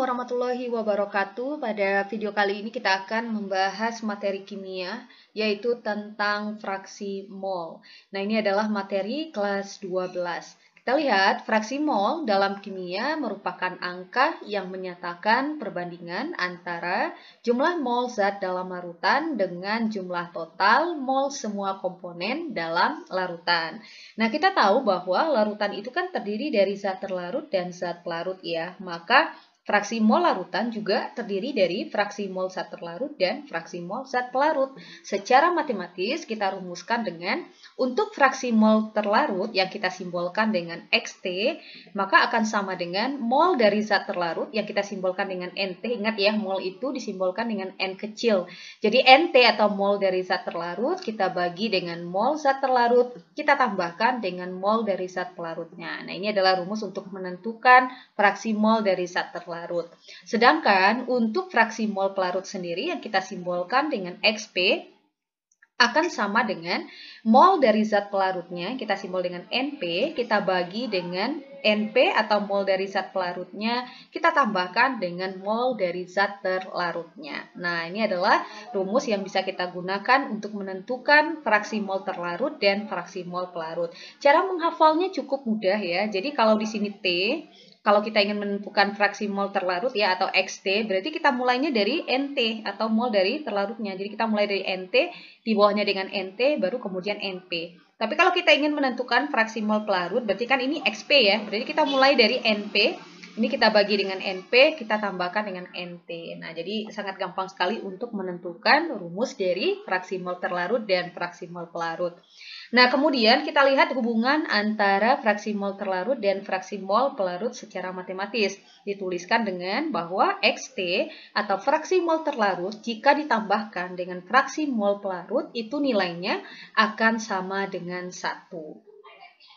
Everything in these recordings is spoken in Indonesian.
warahmatullahi wabarakatuh. Pada video kali ini kita akan membahas materi kimia, yaitu tentang fraksi mol. Nah, ini adalah materi kelas 12. Kita lihat, fraksi mol dalam kimia merupakan angka yang menyatakan perbandingan antara jumlah mol zat dalam larutan dengan jumlah total mol semua komponen dalam larutan. Nah, kita tahu bahwa larutan itu kan terdiri dari zat terlarut dan zat pelarut ya. Maka fraksi mol larutan juga terdiri dari fraksi mol zat terlarut dan fraksi mol zat pelarut. Secara matematis kita rumuskan dengan untuk fraksi mol terlarut yang kita simbolkan dengan XT, maka akan sama dengan mol dari zat terlarut yang kita simbolkan dengan NT. Ingat ya, mol itu disimbolkan dengan N kecil. Jadi NT atau mol dari zat terlarut kita bagi dengan mol zat terlarut, kita tambahkan dengan mol dari zat pelarutnya. Nah, ini adalah rumus untuk menentukan fraksi mol dari zat terlarut. Sedangkan untuk fraksi mol pelarut sendiri yang kita simbolkan dengan XP akan sama dengan mol dari zat pelarutnya, kita simbol dengan NP, kita bagi dengan NP atau mol dari zat pelarutnya, kita tambahkan dengan mol dari zat terlarutnya. Nah, ini adalah rumus yang bisa kita gunakan untuk menentukan fraksi mol terlarut dan fraksi mol pelarut. Cara menghafalnya cukup mudah ya, jadi kalau di sini T, kalau kita ingin menentukan fraksi mol terlarut ya atau XT, berarti kita mulainya dari NT atau mol dari terlarutnya. Jadi kita mulai dari NT, di bawahnya dengan NT, baru kemudian NP. Tapi kalau kita ingin menentukan fraksi mol pelarut, berarti kan ini XP ya. Berarti kita mulai dari NP, ini kita bagi dengan NP, kita tambahkan dengan NT. Nah, jadi sangat gampang sekali untuk menentukan rumus dari fraksi mol terlarut dan fraksi mol pelarut. Nah, kemudian kita lihat hubungan antara fraksi mol terlarut dan fraksi mol pelarut secara matematis. Dituliskan dengan bahwa XT atau fraksi mol terlarut jika ditambahkan dengan fraksi mol pelarut itu nilainya akan sama dengan 1.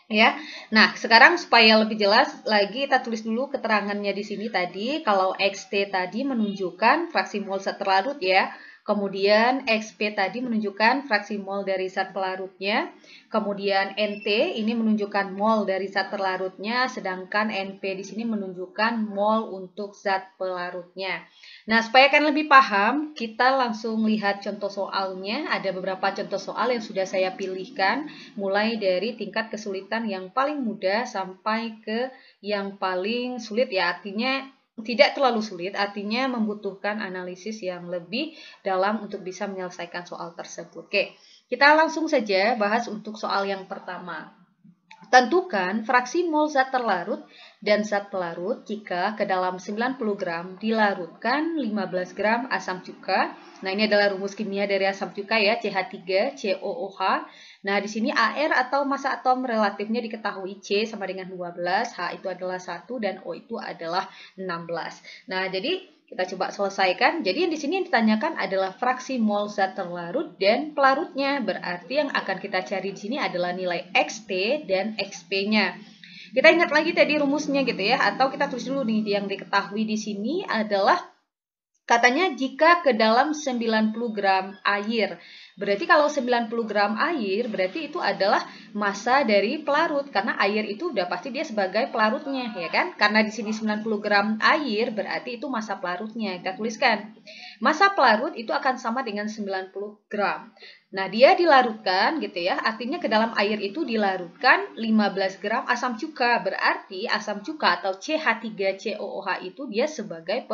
Ya. Nah, sekarang supaya lebih jelas lagi kita tulis dulu keterangannya di sini tadi. Kalau XT tadi menunjukkan fraksi mol zat terlarut ya. Kemudian XP tadi menunjukkan fraksi mol dari zat pelarutnya. Kemudian NT ini menunjukkan mol dari zat terlarutnya, sedangkan NP di sini menunjukkan mol untuk zat pelarutnya. Nah, supaya kan lebih paham, kita langsung lihat contoh soalnya. Ada beberapa contoh soal yang sudah saya pilihkan, mulai dari tingkat kesulitan yang paling mudah sampai ke yang paling sulit ya, artinya tidak terlalu sulit, artinya membutuhkan analisis yang lebih dalam untuk bisa menyelesaikan soal tersebut. Oke, kita langsung saja bahas untuk soal yang pertama. Tentukan fraksi mol zat terlarut dan zat pelarut jika ke dalam 90 gram dilarutkan 15 gram asam cuka. Nah, ini adalah rumus kimia dari asam cuka ya, CH3COOH. Nah, di sini AR atau massa atom relatifnya diketahui C sama dengan 12, H itu adalah 1 dan O itu adalah 16. Nah, jadi kita coba selesaikan. Jadi yang di sini yang ditanyakan adalah fraksi mol zat terlarut dan pelarutnya. Berarti yang akan kita cari di sini adalah nilai XT dan XP-nya. Kita ingat lagi tadi rumusnya gitu ya, atau kita tulis dulu nih yang diketahui di sini adalah katanya jika ke dalam 90 gram air. Berarti kalau 90 gram air berarti itu adalah massa dari pelarut, karena air itu udah pasti dia sebagai pelarutnya ya kan? Karena di sini 90 gram air berarti itu massa pelarutnya. Kita tuliskan. Massa pelarut itu akan sama dengan 90 gram. Nah, dia dilarutkan gitu ya, artinya ke dalam air itu dilarutkan 15 gram asam cuka. Berarti asam cuka atau CH3COOH itu dia sebagai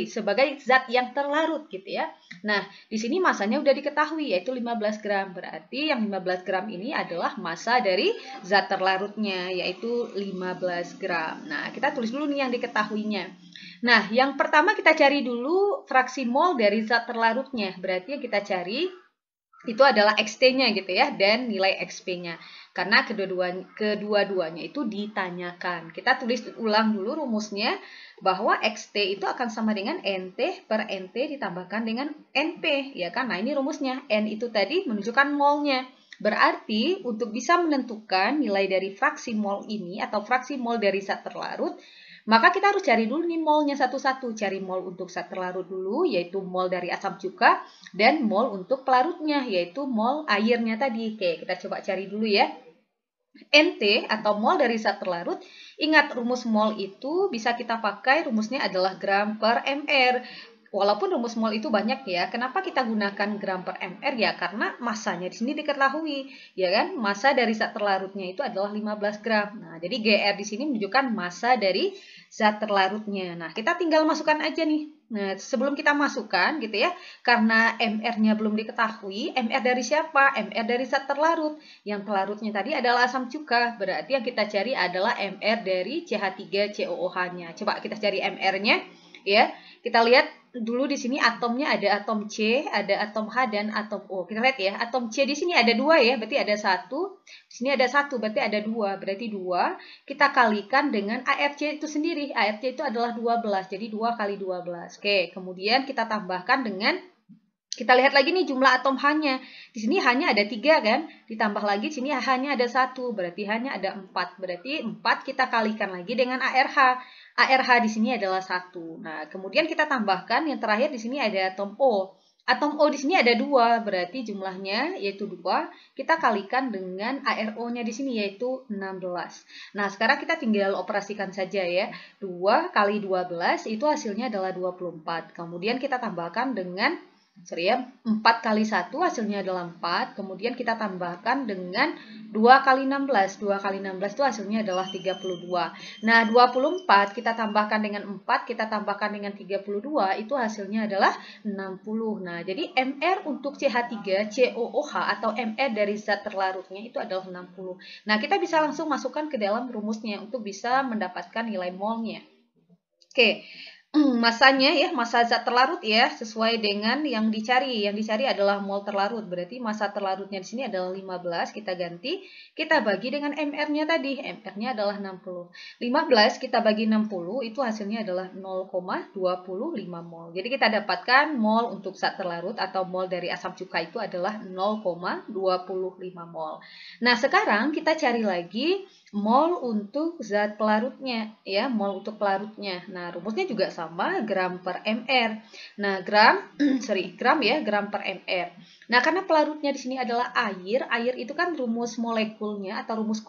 sebagai zat yang terlarut gitu ya. Nah, di sini masanya udah diketahui yaitu 15 gram. Berarti yang 15 gram ini adalah massa dari zat terlarutnya yaitu 15 gram. Nah, kita tulis dulu nih yang diketahuinya. Nah, yang pertama kita cari dulu fraksi mol dari zat terlarutnya. Berarti yang kita cari itu adalah XT-nya gitu ya, dan nilai XP-nya. Karena kedua-duanya itu ditanyakan. Kita tulis ulang dulu rumusnya, bahwa XT itu akan sama dengan NT per NT ditambahkan dengan NP. Ya kan? Nah, ini rumusnya. N itu tadi menunjukkan molnya. Berarti untuk bisa menentukan nilai dari fraksi mol ini atau fraksi mol dari zat terlarut, maka kita harus cari dulu nih molnya satu-satu. Cari mol untuk zat terlarut dulu, yaitu mol dari asam cuka, dan mol untuk pelarutnya, yaitu mol airnya tadi. Oke, kita coba cari dulu ya. NT atau mol dari zat terlarut Ingat, rumus mol itu bisa kita pakai, rumusnya adalah gram per mr. Walaupun rumus mol itu banyak ya, kenapa kita gunakan gram per mr ya? Karena masanya di sini diketahui, ya kan? Massa dari zat terlarutnya itu adalah 15 gram. Nah, jadi GR di sini menunjukkan massa dari zat terlarutnya. Nah, kita tinggal masukkan aja nih. Nah, sebelum kita masukkan gitu ya, karena MR-nya belum diketahui, MR dari siapa? MR dari zat terlarut. Yang terlarutnya tadi adalah asam cuka, berarti yang kita cari adalah MR dari CH3COOH-nya. Coba kita cari MR-nya ya. Kita lihat dulu di sini atomnya ada atom C, ada atom H dan atom O. Kita lihat ya, atom C di sini ada 2 ya, berarti ada 1. Di sini ada 1, berarti ada 2. Berarti 2 kita kalikan dengan ARC itu sendiri. ARC itu adalah 12, jadi 2 kali 12. Oke, kemudian kita tambahkan dengan, kita lihat lagi nih jumlah atom H-nya. Di sini H-nya ada 3 kan? Ditambah lagi di sini H-nya ada 1, berarti H-nya ada 4. Berarti 4 kita kalikan lagi dengan ARH. ARH di sini adalah 1. Nah, kemudian kita tambahkan yang terakhir di sini ada atom O. Atom O di sini ada 2, berarti jumlahnya yaitu 2. Kita kalikan dengan ARO-nya di sini yaitu 16. Nah, sekarang kita tinggal operasikan saja ya. 2 kali 12 itu hasilnya adalah 24. Kemudian kita tambahkan dengan 4 kali 1 hasilnya adalah 4. Kemudian kita tambahkan dengan 2 kali 16. 2 kali 16 itu hasilnya adalah 32. Nah, 24 kita tambahkan dengan 4, kita tambahkan dengan 32, itu hasilnya adalah 60. Nah, jadi MR untuk CH3COOH atau MR dari zat terlarutnya itu adalah 60. Nah, kita bisa langsung masukkan ke dalam rumusnya untuk bisa mendapatkan nilai molnya. Oke. Masanya ya, massa zat terlarut ya, sesuai dengan yang dicari. Yang dicari adalah mol terlarut. Berarti massa terlarutnya di sini adalah 15, kita ganti. Kita bagi dengan MR-nya tadi. MR-nya adalah 60. 15 kita bagi 60, itu hasilnya adalah 0,25 mol. Jadi kita dapatkan mol untuk zat terlarut atau mol dari asam cuka itu adalah 0,25 mol. Nah, sekarang kita cari lagi mol untuk zat pelarutnya ya, mol untuk pelarutnya. Nah, rumusnya juga sama, gram per mr. Nah, gram ya, gram per mr. Nah, karena pelarutnya di sini adalah air, air itu kan rumus molekulnya atau rumus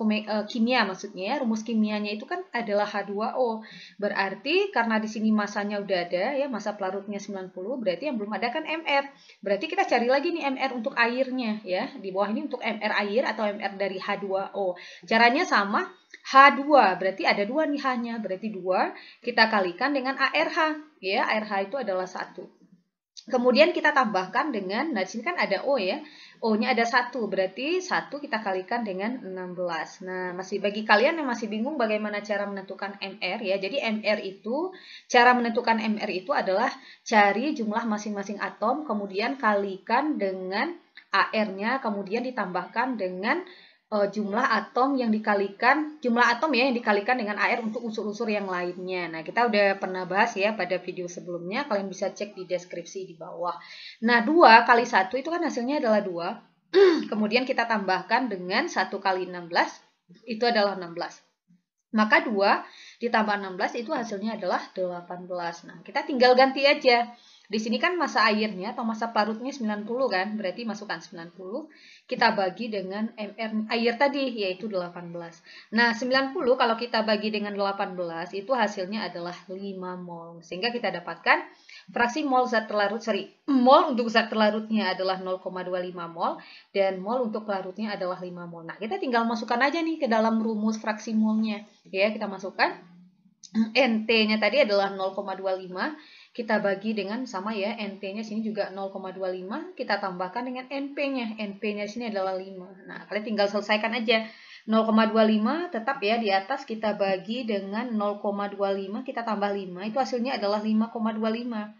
kimia maksudnya ya, rumus kimianya itu kan adalah H2O. Berarti karena di sini masanya udah ada ya, massa pelarutnya 90, berarti yang belum ada kan mr. Berarti kita cari lagi nih mr untuk airnya ya. Di bawah ini untuk mr air atau mr dari H2O. Caranya sama, H2, berarti ada 2 nih H-nya, berarti 2 kita kalikan dengan ARH, ya, ARH itu adalah 1. Kemudian kita tambahkan dengan, nah di sini kan ada O ya, O-nya ada 1, berarti 1 kita kalikan dengan 16. Nah, masih bagi kalian yang masih bingung bagaimana cara menentukan MR ya, jadi MR itu, cara menentukan MR itu adalah cari jumlah masing-masing atom, kemudian kalikan dengan AR-nya, kemudian ditambahkan dengan jumlah atom yang dikalikan, jumlah atom ya yang dikalikan dengan AR untuk unsur-unsur yang lainnya. Nah, kita udah pernah bahas ya pada video sebelumnya, kalian bisa cek di deskripsi di bawah. Nah, 2 kali 1 itu kan hasilnya adalah 2. Kemudian kita tambahkan dengan 1 kali 16, itu adalah 16. Maka 2 ditambah 16 itu hasilnya adalah 18. Nah, kita tinggal ganti aja. Di sini kan massa airnya atau massa pelarutnya 90 kan, berarti masukkan 90, kita bagi dengan MR air tadi, yaitu 18. Nah, 90 kalau kita bagi dengan 18, itu hasilnya adalah 5 mol. Sehingga kita dapatkan fraksi mol zat terlarut, mol untuk zat terlarutnya adalah 0,25 mol, dan mol untuk pelarutnya adalah 5 mol. Nah, kita tinggal masukkan aja nih ke dalam rumus fraksi molnya. Ya, kita masukkan. NT-nya tadi adalah 0,25, kita bagi dengan sama ya, NT-nya sini juga 0,25, kita tambahkan dengan NP-nya. NP-nya sini adalah 5. Nah, kalian tinggal selesaikan aja. 0,25 tetap ya di atas, kita bagi dengan 0,25, kita tambah 5, itu hasilnya adalah 5,25.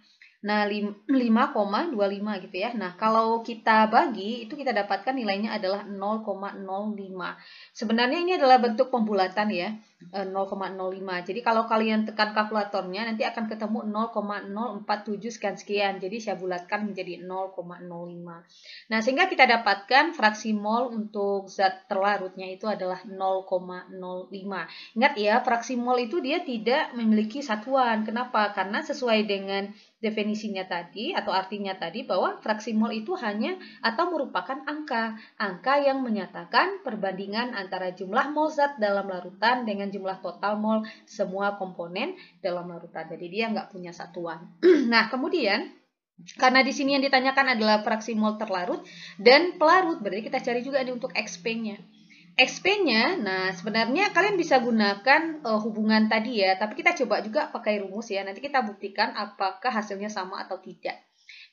Nah, 5,25 gitu ya. Nah, kalau kita bagi, itu kita dapatkan nilainya adalah 0,05. Sebenarnya ini adalah bentuk pembulatan ya, 0,05. Jadi kalau kalian tekan kalkulatornya, nanti akan ketemu 0,047 sekian-sekian. Jadi saya bulatkan menjadi 0,05. Nah, sehingga kita dapatkan fraksi mol untuk zat terlarutnya itu adalah 0,05. Ingat ya, fraksi mol itu dia tidak memiliki satuan. Kenapa? Karena sesuai dengan definisinya tadi atau artinya tadi bahwa fraksi mol itu hanya atau merupakan angka yang menyatakan perbandingan antara jumlah mol zat dalam larutan dengan jumlah total mol semua komponen dalam larutan. Jadi dia nggak punya satuan. Nah, kemudian karena di sini yang ditanyakan adalah fraksi mol terlarut dan pelarut, berarti kita cari juga nih untuk XP-nya. XP-nya, nah sebenarnya kalian bisa gunakan hubungan tadi ya, tapi kita coba juga pakai rumus ya. Nanti kita buktikan apakah hasilnya sama atau tidak.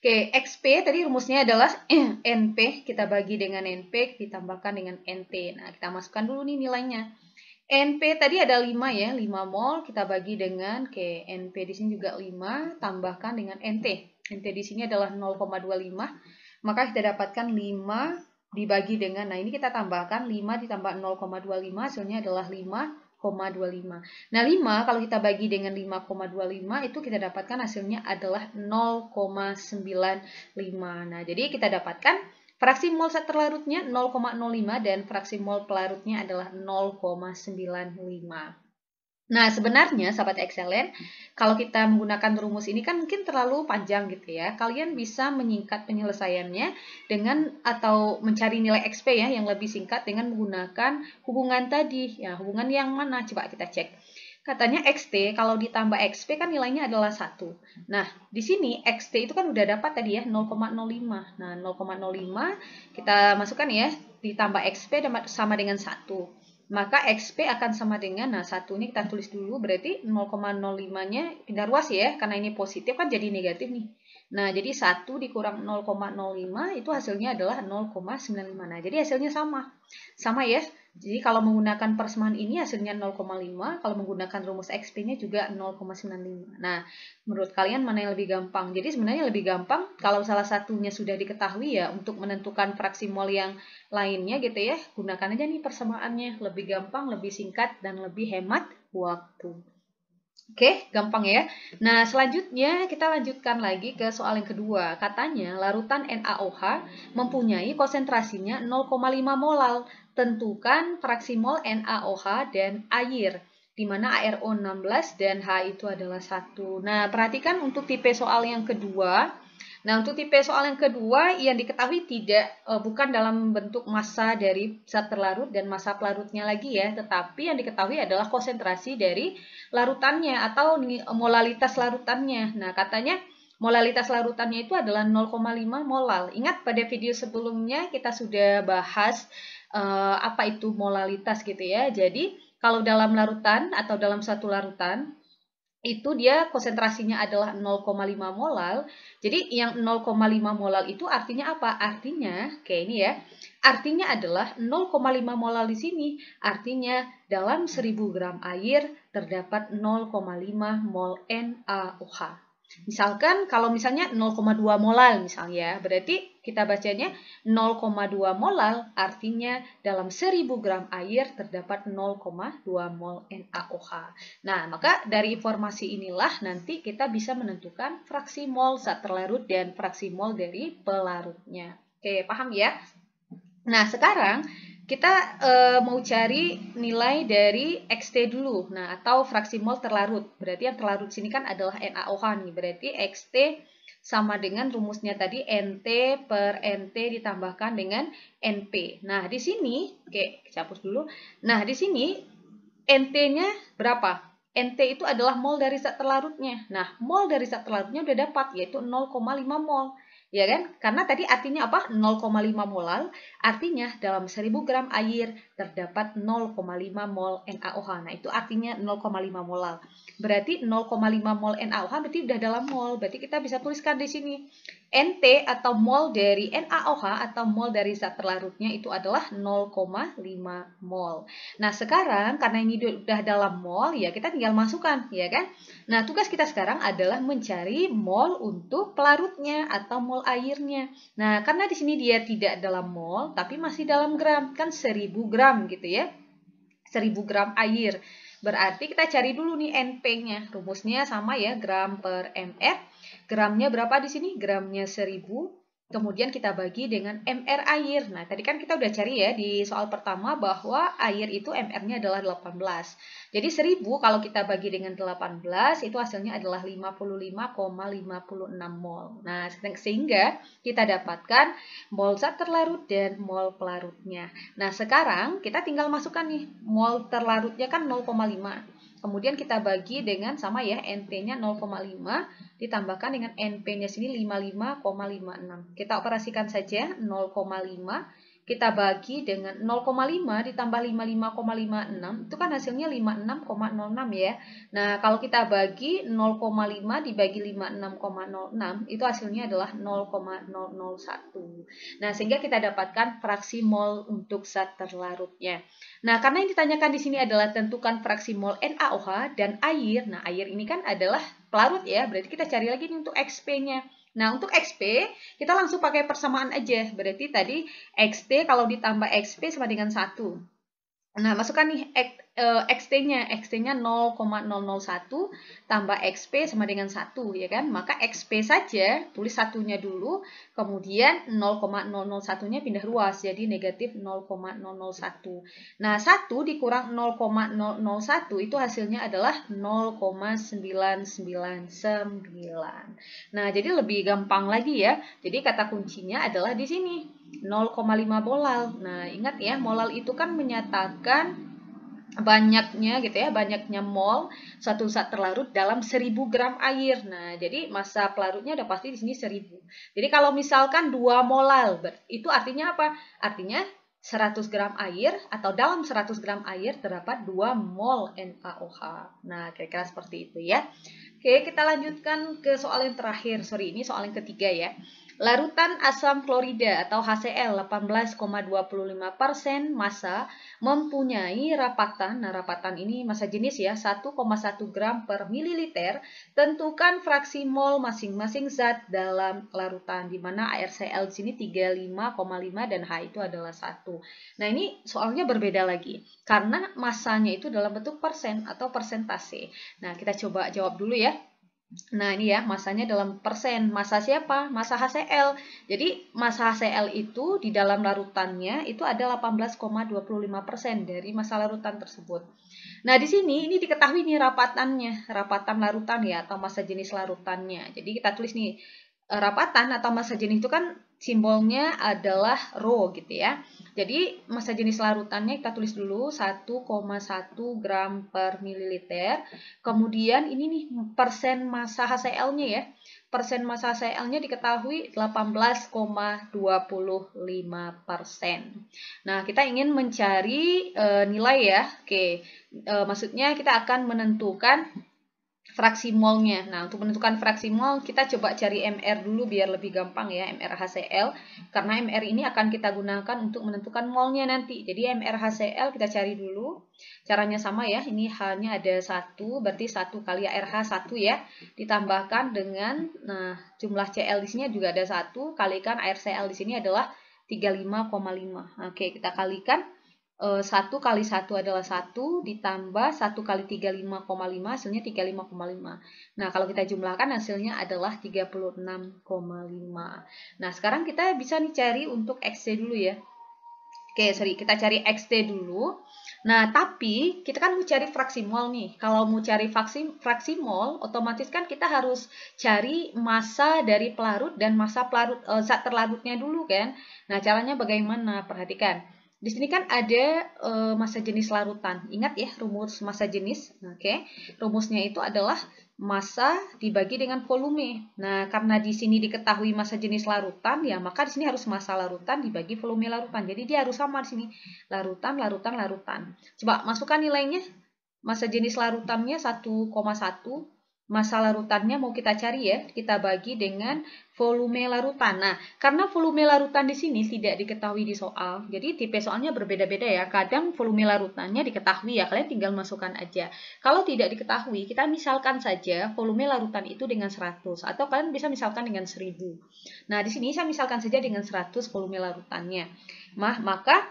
Oke, XP tadi rumusnya adalah NP, kita bagi dengan NP, ditambahkan dengan NT. Nah, kita masukkan dulu nih nilainya. NP tadi ada 5 ya, 5 mol, kita bagi dengan, oke, NP di sini juga 5, tambahkan dengan NT. NT di sini adalah 0,25, maka kita dapatkan 5 dibagi dengan, nah ini kita tambahkan 5 ditambah 0,25, hasilnya adalah 5,25. Nah 5 kalau kita bagi dengan 5,25 itu kita dapatkan hasilnya adalah 0,95. Nah jadi kita dapatkan fraksi mol zat terlarutnya 0,05 dan fraksi mol pelarutnya adalah 0,95. Nah, sebenarnya sahabat excellent, kalau kita menggunakan rumus ini kan mungkin terlalu panjang gitu ya. Kalian bisa menyingkat penyelesaiannya dengan atau mencari nilai XP ya yang lebih singkat dengan menggunakan hubungan tadi. Ya, hubungan yang mana? Coba kita cek. Katanya XT kalau ditambah XP kan nilainya adalah 1. Nah, di sini XT itu kan udah dapat tadi ya 0,05. Nah, 0,05 kita masukkan ya, ditambah XP sama dengan 1. Maka XP akan sama dengan, nah satunya kita tulis dulu, berarti 0,05-nya pindah ruas ya, karena ini positif kan jadi negatif nih. Nah, jadi 1 dikurang 0,05 itu hasilnya adalah 0,95. Nah, jadi hasilnya sama. Sama ya. Jadi kalau menggunakan persamaan ini hasilnya 0,5, kalau menggunakan rumus XP-nya juga 0,95. Nah, menurut kalian mana yang lebih gampang? Jadi sebenarnya lebih gampang kalau salah satunya sudah diketahui ya untuk menentukan fraksi mol yang lainnya gitu ya. Gunakan aja nih persamaannya, lebih gampang, lebih singkat dan lebih hemat waktu. Oke, gampang ya. Nah, selanjutnya kita lanjutkan lagi ke soal yang kedua. Katanya larutan NaOH mempunyai konsentrasinya 0,5 molal. Tentukan fraksi mol NaOH dan air, di mana ARO 16 dan H itu adalah 1. Nah, perhatikan untuk tipe soal yang kedua. Nah, untuk tipe soal yang kedua yang diketahui bukan dalam bentuk massa dari zat terlarut dan massa pelarutnya lagi ya, tetapi yang diketahui adalah konsentrasi dari larutannya atau molalitas larutannya. Nah, katanya molalitas larutannya itu adalah 0,5 molal. Ingat pada video sebelumnya kita sudah bahas apa itu molalitas gitu ya. Jadi, kalau dalam larutan atau dalam satu larutan itu dia konsentrasinya adalah 0,5 molal. Jadi yang 0,5 molal itu artinya apa? Artinya, kayak ini ya. Artinya adalah 0,5 molal di sini. Artinya dalam 1000 gram air terdapat 0,5 mol NaOH. Misalkan kalau misalnya 0,2 molal misalnya, berarti kita bacanya 0,2 molal artinya dalam 1000 gram air terdapat 0,2 mol NaOH. Nah, maka dari informasi inilah nanti kita bisa menentukan fraksi mol zat terlarut dan fraksi mol dari pelarutnya. Oke, paham ya? Nah, sekarang kita mau cari nilai dari XT dulu. Nah, atau fraksi mol terlarut. Berarti yang terlarut sini kan adalah NaOH nih. Berarti XT sama dengan rumusnya tadi NT per NT ditambahkan dengan NP. Nah, di sini, oke, kita hapus dulu. Nah, di sini NT-nya berapa? NT itu adalah mol dari zat terlarutnya. Nah, mol dari zat terlarutnya udah dapat, yaitu 0,5 mol. Ya kan? Karena tadi artinya apa? 0,5 molal, artinya dalam 1000 gram air terdapat 0,5 mol NaOH. Nah, itu artinya 0,5 molal. Berarti 0,5 mol NaOH berarti udah dalam mol. Berarti kita bisa tuliskan di sini. NT atau mol dari NaOH atau mol dari zat terlarutnya itu adalah 0,5 mol. Nah, sekarang karena ini udah dalam mol, ya kita tinggal masukkan, ya kan? Nah, tugas kita sekarang adalah mencari mol untuk pelarutnya atau mol airnya. Nah, karena di sini dia tidak dalam mol, tapi masih dalam gram, kan 1000 gram gitu ya. 1000 gram air. Berarti kita cari dulu nih NP-nya. Rumusnya sama ya, gram per ml. Gramnya berapa di sini? Gramnya 1000. Kemudian kita bagi dengan MR air. Nah, tadi kan kita udah cari ya di soal pertama bahwa air itu MR-nya adalah 18. Jadi 1000 kalau kita bagi dengan 18 itu hasilnya adalah 55,56 mol. Nah, sehingga kita dapatkan mol zat terlarut dan mol pelarutnya. Nah, sekarang kita tinggal masukkan nih. Mol terlarutnya kan 0,5. Kemudian kita bagi dengan sama ya, NP-nya 0,5 ditambahkan dengan NP-nya sini 55,56. Kita operasikan saja 0,5 kita bagi dengan 0,5 ditambah 55,56 itu kan hasilnya 56,06 ya. Nah, kalau kita bagi 0,5 dibagi 56,06 itu hasilnya adalah 0,001. Nah, sehingga kita dapatkan fraksi mol untuk zat terlarutnya. Nah, karena yang ditanyakan di sini adalah tentukan fraksi mol NaOH dan air. Nah, air ini kan adalah pelarut ya, berarti kita cari lagi nih untuk XP-nya. Nah, untuk XP, kita langsung pakai persamaan aja. Berarti tadi XT kalau ditambah XP sama dengan 1. Nah, masukkan nih XT-nya. XT-nya 0,001 tambah XP sama dengan 1, ya kan? Maka XP saja, tulis satunya dulu, kemudian 0,001-nya pindah ruas, jadi negatif 0,001. Nah, 1 dikurang 0,001 itu hasilnya adalah 0,999. Nah, jadi lebih gampang lagi ya. Jadi kata kuncinya adalah di sini. 0,5 molal. Nah, ingat ya, molal itu kan menyatakan banyaknya gitu ya, banyaknya mol suatu zat terlarut dalam 1000 gram air. Nah, jadi massa pelarutnya udah pasti di sini 1000. Jadi kalau misalkan 2 molal, itu artinya apa? Artinya 100 gram air atau dalam 100 gram air terdapat 2 mol NaOH. Nah, kira-kira seperti itu ya. Oke, kita lanjutkan ke soal yang terakhir. Sorry, ini soal yang ketiga ya. Larutan asam klorida atau HCl 18,25% massa mempunyai rapatan. Nah, rapatan ini massa jenis ya, 1,1 gram per mililiter. Tentukan fraksi mol masing-masing zat dalam larutan, di mana ArCl di sini 35,5 dan H itu adalah 1. Nah, ini soalnya berbeda lagi karena massanya itu dalam bentuk persen atau persentase. Nah, kita coba jawab dulu ya. Nah, ini ya, masanya dalam persen. Massa siapa? Massa HCl. Jadi, massa HCl itu di dalam larutannya itu ada 18,25% dari massa larutan tersebut. Nah, di sini ini diketahui nih rapatannya, rapatan larutan ya, atau massa jenis larutannya. Jadi, kita tulis nih, rapatan atau massa jenis itu kan simbolnya adalah Rho gitu ya. Jadi massa jenis larutannya kita tulis dulu 1,1 gram per mililiter. Kemudian ini nih persen massa HCl-nya ya. Persen massa HCl-nya diketahui 18,25%. Nah, kita ingin mencari nilai ya. Oke, maksudnya kita akan menentukan fraksi molnya. Nah, untuk menentukan fraksi mol, kita coba cari MR dulu biar lebih gampang ya, MR HCl. Karena MR ini akan kita gunakan untuk menentukan molnya nanti. Jadi MR HCl kita cari dulu. Caranya sama ya, ini H-nya ada 1, berarti 1 kali RH 1 ya. Ditambahkan dengan, nah jumlah Cl di sini juga ada 1, kalikan ArCl di sini adalah 35,5. Oke, kita kalikan. 1 kali 1 adalah 1, ditambah 1 kali 35,5, hasilnya 35,5. Nah, kalau kita jumlahkan hasilnya adalah 36,5. Nah, sekarang kita bisa nih cari untuk XC dulu ya. Oke, sorry, kita cari XT dulu. Nah, tapi kita kan mau cari fraksi mol nih. Kalau mau cari fraksi mol, otomatis kan kita harus cari massa dari pelarut dan massa pelarut zat terlarutnya dulu kan. Nah, caranya bagaimana? Perhatikan. Di sini kan ada massa jenis larutan. Ingat ya rumus massa jenis. Oke. Rumusnya itu adalah massa dibagi dengan volume. Nah, karena di sini diketahui massa jenis larutan, ya maka di sini harus massa larutan dibagi volume larutan. Jadi dia harus sama di sini. Larutan, larutan, larutan. Coba masukkan nilainya. Massa jenis larutannya 1,1. Massa larutannya mau kita cari ya, kita bagi dengan volume larutan. Nah, karena volume larutan di sini tidak diketahui di soal, jadi tipe soalnya berbeda-beda ya. Kadang volume larutannya diketahui ya, kalian tinggal masukkan aja. Kalau tidak diketahui, kita misalkan saja volume larutan itu dengan 100, atau kalian bisa misalkan dengan 1000. Nah, di sini saya misalkan saja dengan 100 volume larutannya. Maka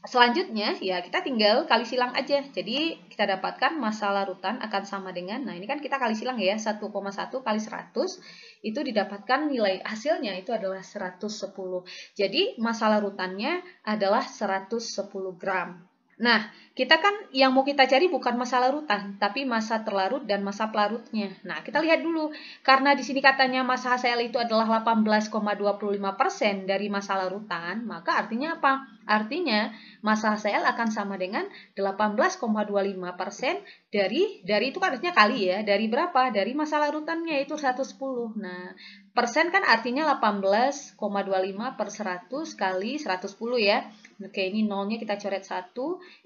Selanjutnya, ya kita tinggal kali silang aja. Jadi, kita dapatkan massa larutan akan sama dengan, nah ini kan kita kali silang ya, 1,1 kali 100, itu didapatkan nilai hasilnya itu adalah 110. Jadi, massa larutannya adalah 110 gram. Nah, kita kan yang mau kita cari bukan massa larutan, tapi massa terlarut dan massa pelarutnya. Nah, kita lihat dulu. Karena di sini katanya massa HCl itu adalah 18,25% dari massa larutan, maka artinya apa? Artinya massa HCl akan sama dengan 18,25% dari itu kan artinya kali ya. Dari berapa? Dari massa larutannya itu 110. Nah, persen kan artinya 18,25 per 100 kali 110 ya. Oke, ini nolnya kita coret 1,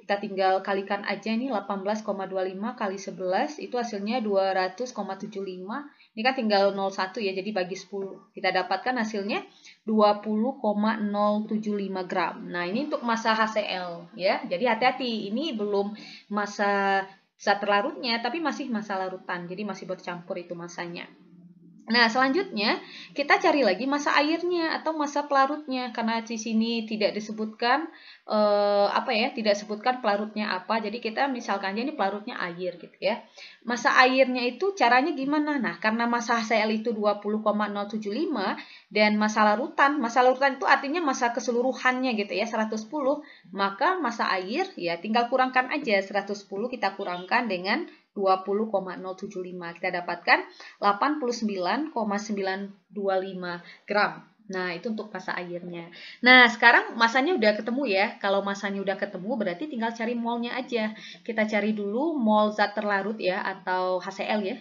kita tinggal kalikan aja nih 18,25 kali 11, itu hasilnya 200,75. Ini kan tinggal 01 ya, jadi bagi 10. Kita dapatkan hasilnya 20,075 gram. Nah, ini untuk massa HCl ya. Jadi hati-hati, ini belum massa zat terlarutnya, tapi masih massa larutan. Jadi masih bercampur itu massanya. Nah, selanjutnya kita cari lagi massa airnya atau massa pelarutnya, karena di sini tidak disebutkan tidak disebutkan pelarutnya apa. Jadi kita misalkan aja ini pelarutnya air gitu ya. Massa airnya itu caranya gimana? Nah, karena massa HCl itu 20,075 dan massa larutan itu artinya massa keseluruhannya gitu ya 110, maka massa air ya tinggal kurangkan aja 110, kita kurangkan dengan 20,075. Kita dapatkan 89,925 gram. Nah, itu untuk massa airnya. Nah, sekarang massanya udah ketemu ya. Kalau massanya udah ketemu, berarti tinggal cari molnya aja. Kita cari dulu mol zat terlarut ya, atau HCl ya.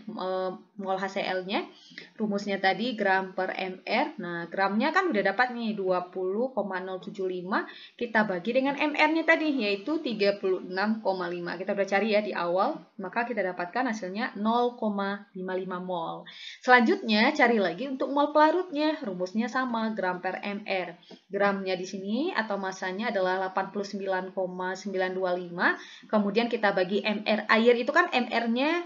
Mol HCl-nya. Rumusnya tadi gram per mr. Nah, gramnya kan udah dapat nih 20,075. Kita bagi dengan mr-nya tadi, yaitu 36,5. Kita udah cari ya di awal. Maka kita dapatkan hasilnya 0,55 mol. Selanjutnya, cari lagi untuk mol pelarutnya. Rumusnya sama, gram per mr. Gramnya di sini atau massanya adalah 89,925. Kemudian kita bagi mr. Air itu kan mr-nya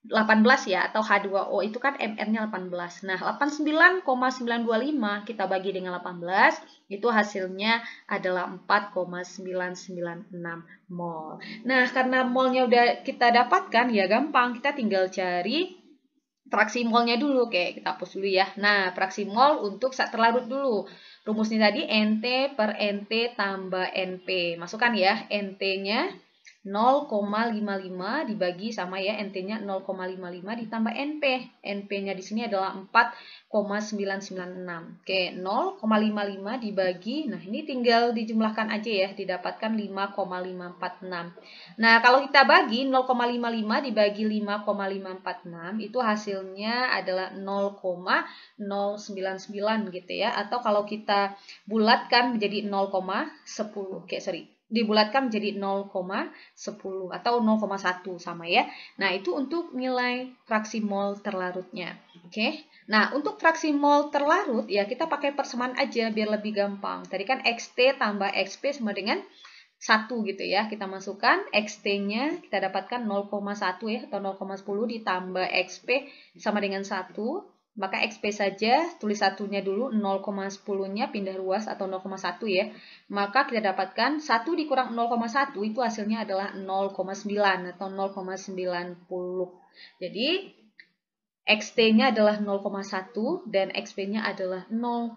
18 ya, atau H2O itu kan mr-nya 18. Nah, 89,925 kita bagi dengan 18, itu hasilnya adalah 4,996 mol. Nah, karena molnya udah kita dapatkan, ya gampang, kita tinggal cari fraksi molnya dulu. Oke, kita hapus dulu ya. Nah, fraksi mol untuk zat terlarut dulu. Rumusnya tadi NT per NT tambah NP. Masukkan ya, NT-nya 0,55 dibagi sama ya, NT-nya 0,55 ditambah NP. NP-nya di sini adalah 4,996. Oke, 0,55 dibagi, nah ini tinggal dijumlahkan aja ya, didapatkan 5,546. Nah, kalau kita bagi 0,55 dibagi 5,546, itu hasilnya adalah 0,099 gitu ya. Atau kalau kita bulatkan menjadi 0,10. Oke, sorry. Dibulatkan menjadi 0,10 atau 0,1 sama ya. Nah, itu untuk nilai fraksi mol terlarutnya. Oke. Nah, untuk fraksi mol terlarut ya kita pakai persamaan aja biar lebih gampang. Tadi kan XT tambah XP sama dengan 1 gitu ya. Kita masukkan XT-nya, kita dapatkan 0,1 ya, atau 0,10 ditambah XP sama dengan 1. Maka XP saja, tulis satunya dulu, 0,10-nya pindah ruas atau 0,1 ya. Maka kita dapatkan 1 dikurang 0,1 itu hasilnya adalah 0,9 atau 0,90. Jadi XT-nya adalah 0,1 dan XP-nya adalah 0,9.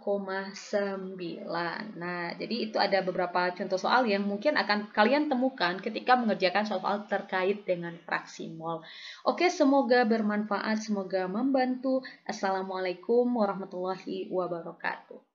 Nah, jadi itu ada beberapa contoh soal yang mungkin akan kalian temukan ketika mengerjakan soal terkait dengan fraksi mol. Oke, semoga bermanfaat, semoga membantu. Assalamualaikum warahmatullahi wabarakatuh.